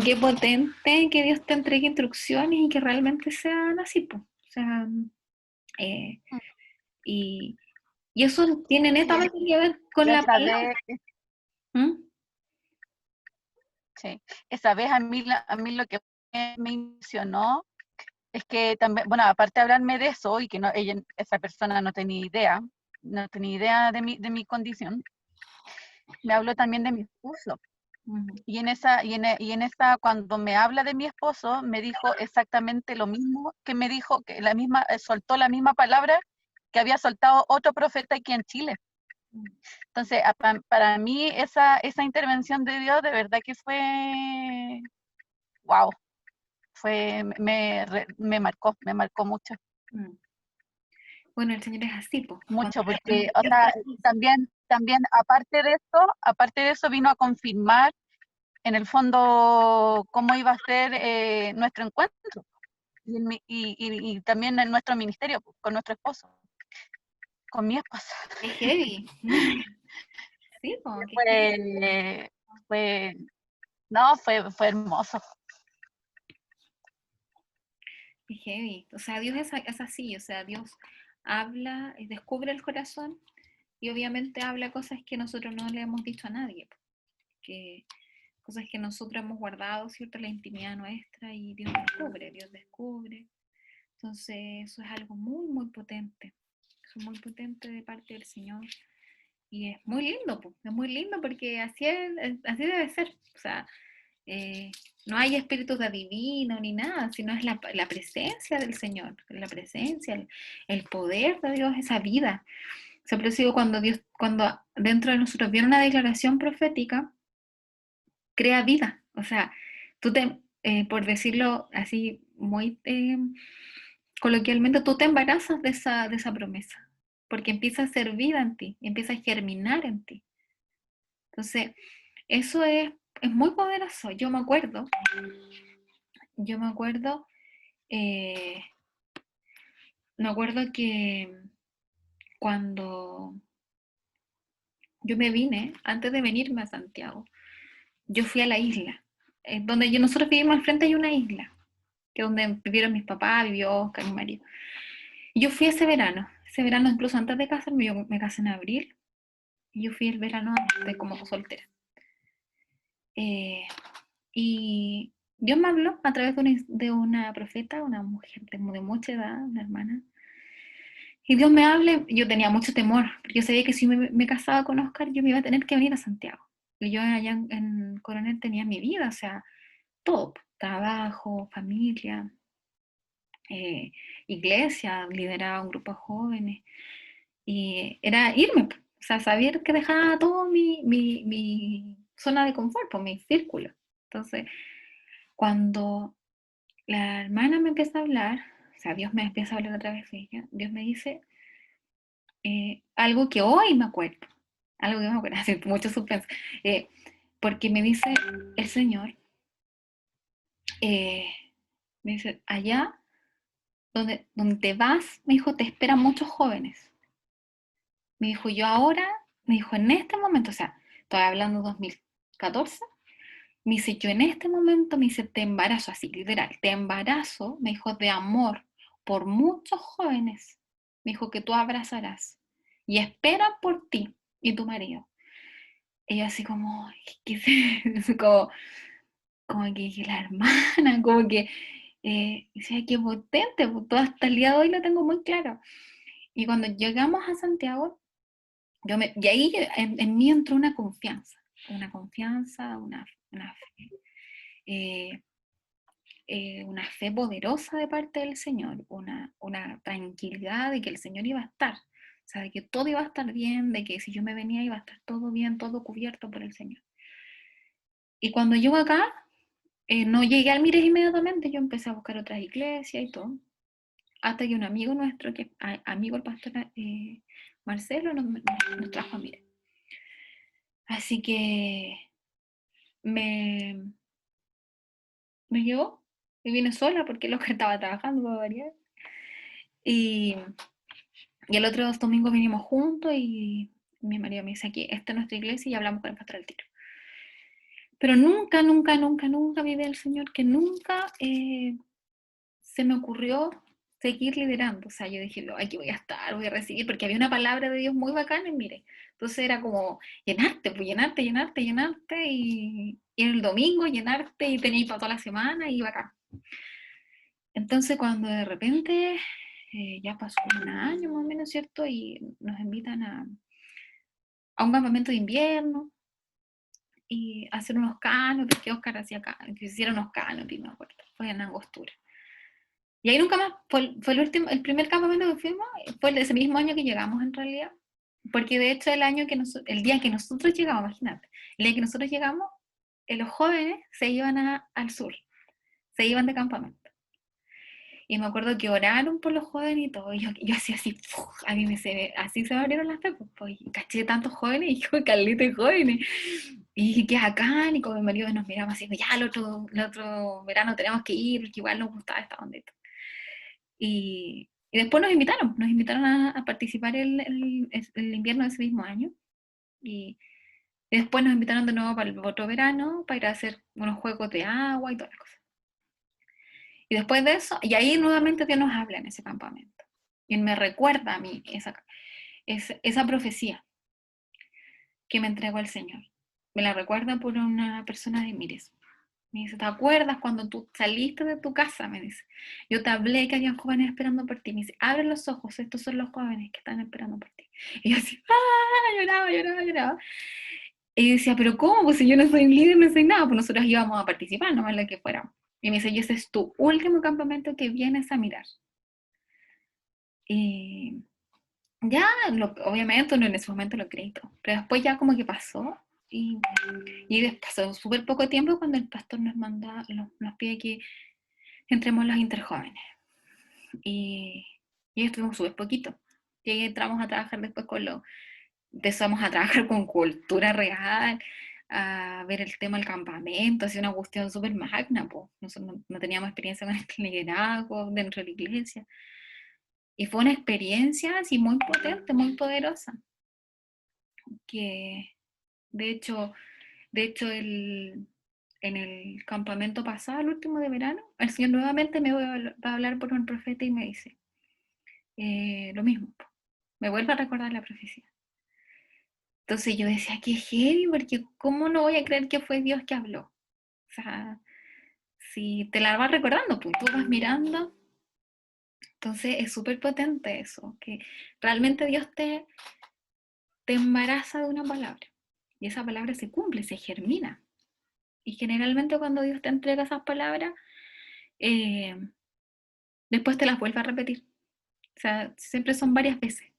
que potente que Dios te entregue instrucciones y que realmente sean así, pues. O sea, eh, y, y eso tiene Y, netamente que ver con la esa palabra. vez, ¿Mm? sí, esa vez a mí lo que me impresionó es que también, bueno, aparte de hablarme de eso y que esa persona no tenía idea de mi condición, me habló también de mi esposo. Y en esa, cuando me habla de mi esposo, me dijo exactamente lo mismo que me dijo, que soltó la misma palabra que había soltado otro profeta aquí en Chile. Entonces, para mí esa intervención de Dios de verdad que fue, wow, me marcó mucho, Mm. Bueno, el Señor es así, pues. Cuando mucho, porque, o Dios sea, te dice, también aparte de eso vino a confirmar en el fondo cómo iba a ser nuestro encuentro. y también en nuestro ministerio, pues, con nuestro esposo, con mi esposo. Es heavy. Sí, como que es heavy. Fue, no, fue hermoso. Es heavy. O sea, Dios es así, o sea, Dios habla, descubre el corazón y obviamente habla cosas que nosotros no le hemos dicho a nadie, que cosas que nosotros hemos guardado, ¿cierto? La intimidad nuestra y Dios descubre. Entonces, eso es algo muy, muy potente. Eso es muy potente de parte del Señor. Y es muy lindo, pues, es muy lindo porque así debe ser. O sea, no hay espíritus de adivino ni nada, sino es la presencia del Señor, la presencia, el poder de Dios, esa vida. O sea, por eso digo, cuando dentro de nosotros viene una declaración profética, crea vida. O sea, por decirlo así muy coloquialmente, tú te embarazas de esa promesa, porque empieza a ser vida en ti, empieza a germinar en ti. Entonces, eso es muy poderoso. Yo eh, me acuerdo que cuando yo me vine, antes de venirme a Santiago, yo fui a la isla, donde nosotros vivimos al frente hay una isla, que es donde vivieron mis papás, vivió Oscar, mi marido. Y yo fui ese verano incluso antes de casarme, yo me casé en abril, y yo fui el verano de como soltera. Y Dios me habló a través de una profeta, una mujer de mucha edad, una hermana. Y Dios me habla, yo tenía mucho temor, porque yo sabía que si me casaba con Oscar, yo me iba a tener que venir a Santiago. Y yo allá en Coronel tenía mi vida, o sea, todo, trabajo, familia, eh, iglesia, lideraba un grupo de jóvenes, y era irme, o sea, saber que dejaba todo mi zona de confort, pues, mi círculo. Entonces, cuando la hermana me empieza a hablar, o sea, Dios me empieza a hablar otra vez de ella, Dios me dice algo que hoy me acuerdo, algo que me acuerdo, hace mucho suspense, porque me dice el Señor, eh, me dice, allá donde te vas, me dijo, te esperan muchos jóvenes. Me dijo, yo ahora, me dijo, en este momento, o sea, estoy hablando de 2014, me dice, yo en este momento, me dice, te embarazo, así, literal, te embarazo, me dijo, de amor por muchos jóvenes, me dijo, que tú abrazarás y esperan por ti y tu marido. Y yo así como, como que la hermana, como que, decía, qué potente, pues, todo hasta el día de hoy lo tengo muy claro. Y cuando llegamos a Santiago, y ahí en mí entró una confianza, eh, una fe poderosa de parte del Señor, una tranquilidad de que el Señor iba a estar, o sea, de que todo iba a estar bien, de que si yo me venía iba a estar todo bien, todo cubierto por el Señor. Y cuando llego acá, no llegué al Mires inmediatamente, yo empecé a buscar otras iglesias y todo, hasta que un amigo nuestro, que amigo el pastor Marcelo, nos trajo a Mires. Así que me, me llevó, y vine sola porque Oscar estaba trabajando para variar. Y, y el otro domingo vinimos juntos y mi marido me dice aquí, esta es nuestra iglesia y hablamos con el pastor al tiro. Pero nunca, nunca, nunca, nunca vi del Señor que nunca se me ocurrió seguir liderando. O sea, yo dije, aquí voy a estar, voy a recibir, porque había una palabra de Dios muy bacana y mire, entonces era como llenarte, pues llenarte, llenarte, llenarte y el domingo llenarte y tenéis para toda la semana y bacán. Entonces cuando de repente ya pasó un año más o menos, ¿cierto? Y nos invitan a un campamento de invierno y hacer unos canopies, que Oscar hacía que hicieron unos canopies, me acuerdo, fue en Angostura. Y ahí nunca más, fue el primer campamento que fuimos, fue ese mismo año que llegamos en realidad, porque de hecho el día que nosotros llegamos, imagínate, el día que nosotros llegamos, los jóvenes se iban al sur, se iban de campamento. Y me acuerdo que oraron por los jóvenes y todo, y yo hacía así, a mí así se me abrieron las pepas, pues, y caché tantos jóvenes, y yo, caleta de jóvenes, y dije, qué acá, y con mi marido nos miramos así, ya el otro verano tenemos que ir, porque igual nos gustaba esta ondita. Y después nos invitaron a participar el invierno de ese mismo año. Y después nos invitaron de nuevo para el otro verano, para ir a hacer unos juegos de agua y todas las cosas. Y después de eso, y ahí nuevamente Dios nos habla en ese campamento. Y Él me recuerda a mí esa profecía que me entregó el Señor. Me la recuerda por una persona de Mires. Me dice, ¿te acuerdas cuando tú saliste de tu casa? Me dice, yo te hablé que habían jóvenes esperando por ti. Me dice, abre los ojos, estos son los jóvenes que están esperando por ti. Y yo así, ¡ah! Lloraba, lloraba, lloraba. Y decía, ¿pero cómo? Pues si yo no soy líder, no soy nada, pues nosotros íbamos a participar, no es lo que fuéramos. Y me dice, y ese es tu último campamento que vienes a mirar. Y ya, obviamente no en ese momento lo creí todo, pero después ya como que pasó. Y pasó súper poco tiempo cuando el pastor nos pide que entremos los interjóvenes. Y, y estuvimos súper poquito. Y entramos a trabajar después empezamos a trabajar con cultura real, a ver el tema del campamento, así una cuestión súper magna, pues. Nosotros no teníamos experiencia con el liderazgo dentro de la iglesia. Y fue una experiencia así muy potente, muy poderosa, que de hecho, en el campamento pasado, el último de verano, el Señor nuevamente va a hablar por un profeta y me dice lo mismo, me vuelve a recordar la profecía. Entonces yo decía, qué heavy, porque ¿cómo no voy a creer que fue Dios que habló? O sea, si te la vas recordando, pues tú vas mirando, entonces es súper potente eso, que realmente Dios te embaraza de una palabra, y esa palabra se cumple, se germina. Y generalmente cuando Dios te entrega esas palabras, eh, después te las vuelve a repetir. O sea, siempre son varias veces,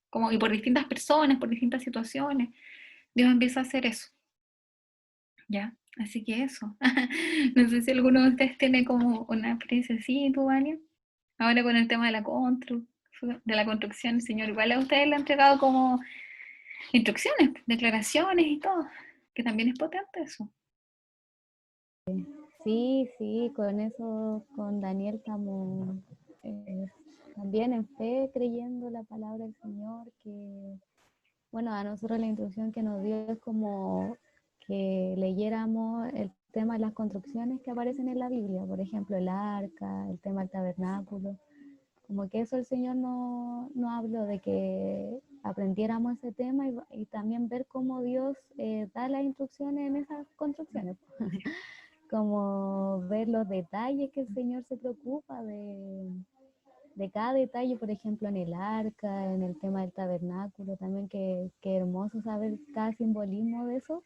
como y por distintas personas, por distintas situaciones. Dios empieza a hacer eso, ¿ya? Así que eso. No sé si alguno de ustedes tiene como una experiencia así, tú, Vania. Ahora con el tema de la construcción, el Señor igual a ustedes le ha entregado como instrucciones, declaraciones y todo, que también es potente eso. Sí, sí, con eso, con Daniel estamos también en fe, creyendo la palabra del Señor, que, bueno, a nosotros la instrucción que nos dio es como que leyéramos el tema de las construcciones que aparecen en la Biblia, por ejemplo, el arca, el tema del tabernáculo, como que eso el Señor nos habló de que aprendiéramos ese tema y también ver cómo Dios da las instrucciones en esas construcciones. Como ver los detalles que el Señor se preocupa de cada detalle, por ejemplo, en el arca, en el tema del tabernáculo, también que hermoso saber cada simbolismo de eso.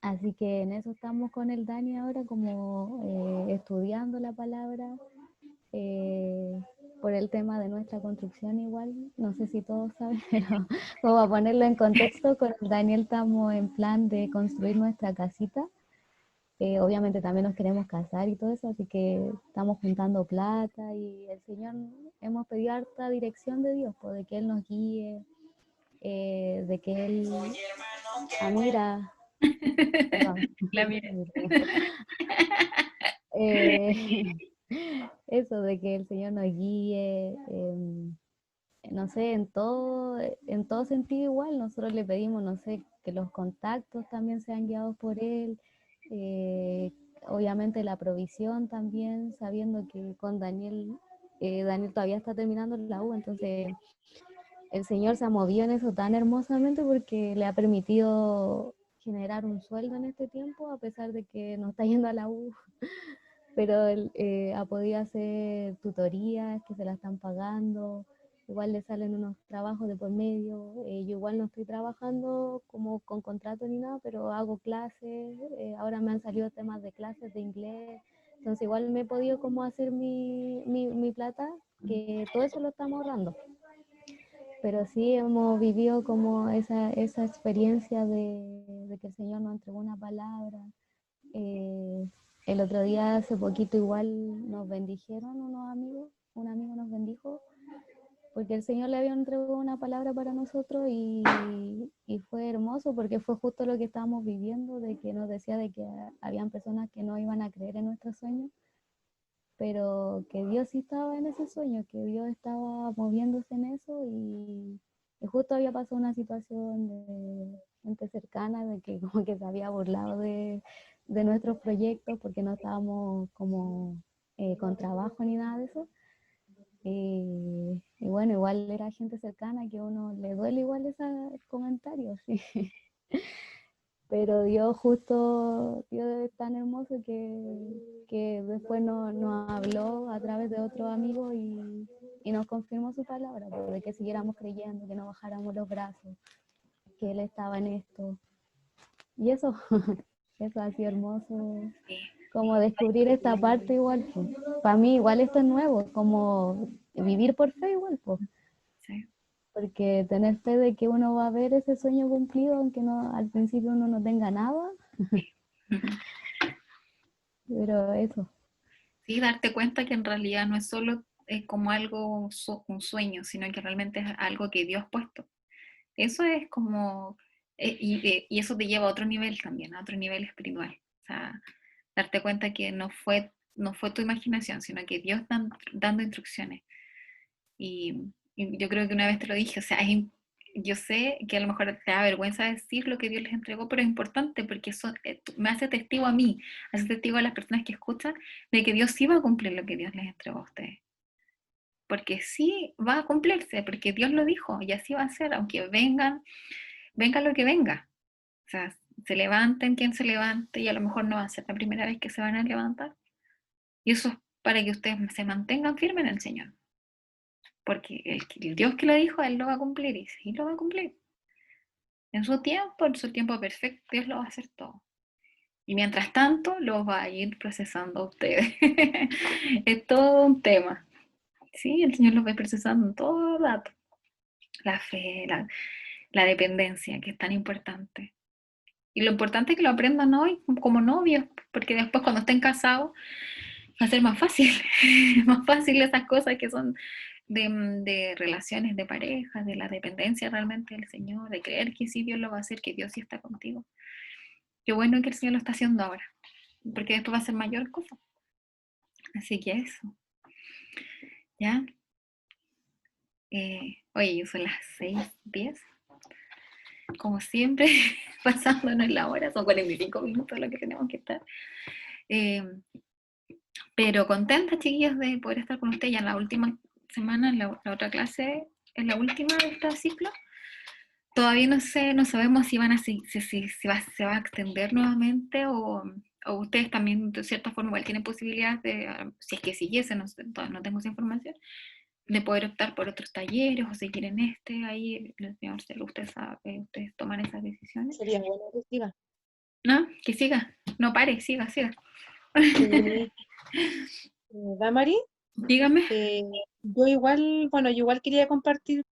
Así que en eso estamos con el Dani ahora, como estudiando la palabra, por el tema de nuestra construcción igual, no sé si todos saben, pero como a ponerlo en contexto, con Daniel estamos en plan de construir nuestra casita. Obviamente también nos queremos casar y todo eso, así que estamos juntando plata y el Señor hemos pedido harta dirección de Dios, pues, de que Él nos guíe, de que Él... Ah, mira, perdón. La mira. Eh, eso, de que el Señor nos guíe, no sé, en todo sentido igual, nosotros le pedimos, no sé, que los contactos también sean guiados por Él, eh, obviamente la provisión también, sabiendo que con Daniel, Daniel todavía está terminando la U, entonces el Señor se ha movido en eso tan hermosamente porque le ha permitido generar un sueldo en este tiempo, a pesar de que no está yendo a la U, pero él ha podido hacer tutorías que se la están pagando, igual le salen unos trabajos de por medio, yo igual no estoy trabajando como con contrato ni nada, pero hago clases, ahora me han salido temas de clases de inglés, entonces igual me he podido como hacer mi plata, que todo eso lo estamos ahorrando. Pero sí hemos vivido como esa experiencia de que el Señor nos entregó una palabra. Eh, el otro día, hace poquito, igual nos bendijeron unos amigos, un amigo nos bendijo, porque el Señor le había entregado una palabra para nosotros y fue hermoso porque fue justo lo que estábamos viviendo, de que nos decía de que habían personas que no iban a creer en nuestros sueños, pero que Dios sí estaba en ese sueño, que Dios estaba moviéndose en eso y justo había pasado una situación de gente cercana, de que como que se había burlado de nuestros proyectos porque no estábamos como con trabajo ni nada de eso. Y bueno, igual era gente cercana que a uno le duele igual esos comentarios, sí. Pero Dios es tan hermoso que después nos habló a través de otro amigo y nos confirmó su palabra, pues, de que siguiéramos creyendo, que no bajáramos los brazos, que Él estaba en esto. Y eso, eso ha sido hermoso, Sí, como descubrir esta parte igual, pues. Para mí igual esto es nuevo, como vivir por fe igual, pues. sí. Porque tener fe de que uno va a ver ese sueño cumplido, aunque al principio uno no tenga nada, pero eso. Sí, darte cuenta que en realidad no es solo como algo, un sueño, sino que realmente es algo que Dios ha puesto. Eso es como, y eso te lleva a otro nivel también, a otro nivel espiritual. O sea, darte cuenta que no fue tu imaginación, sino que Dios dando instrucciones. Y yo creo que una vez te lo dije, o sea, yo sé que a lo mejor te da vergüenza decir lo que Dios les entregó, pero es importante porque eso me hace testigo a mí, hace testigo a las personas que escuchan de que Dios sí va a cumplir lo que Dios les entregó a ustedes. Porque sí va a cumplirse, porque Dios lo dijo y así va a ser, aunque venga lo que venga. O sea, se levanten quien se levante y a lo mejor no va a ser la primera vez que se van a levantar. Y eso es para que ustedes se mantengan firmes en el Señor. Porque el Dios que lo dijo, Él lo va a cumplir y sí lo va a cumplir. En su tiempo perfecto, Dios lo va a hacer todo. Y mientras tanto, los va a ir procesando a ustedes. Es todo un tema. Sí, el Señor los va a ir procesando todo el rato. La fe, la dependencia, que es tan importante. Y lo importante es que lo aprendan hoy como novios, porque después cuando estén casados va a ser más fácil, más fácil esas cosas que son de relaciones de pareja, de la dependencia realmente del Señor, de creer que sí Dios lo va a hacer, que Dios sí está contigo. Qué bueno que el Señor lo está haciendo ahora, porque después va a ser mayor cosa. Así que eso, ¿ya? Oye, son las 6:10, como siempre, pasándonos la hora, son 45 minutos lo que tenemos que estar. Eh, pero contenta, chiquillos, de poder estar con ustedes ya en la última semana, en la otra clase, en la última de este ciclo. Todavía no sé, no sabemos si van a si se va a extender nuevamente o ustedes también de cierta forma igual tienen posibilidades de, si es que siguiesen, todavía no tengo esa información, de poder optar por otros talleres o seguir en ahí, señor Marcelo, ustedes toman esas decisiones. Sería bueno que siga. ¿No? Que siga, no pare, siga. Sí. Damari, Dígame. yo igual quería compartir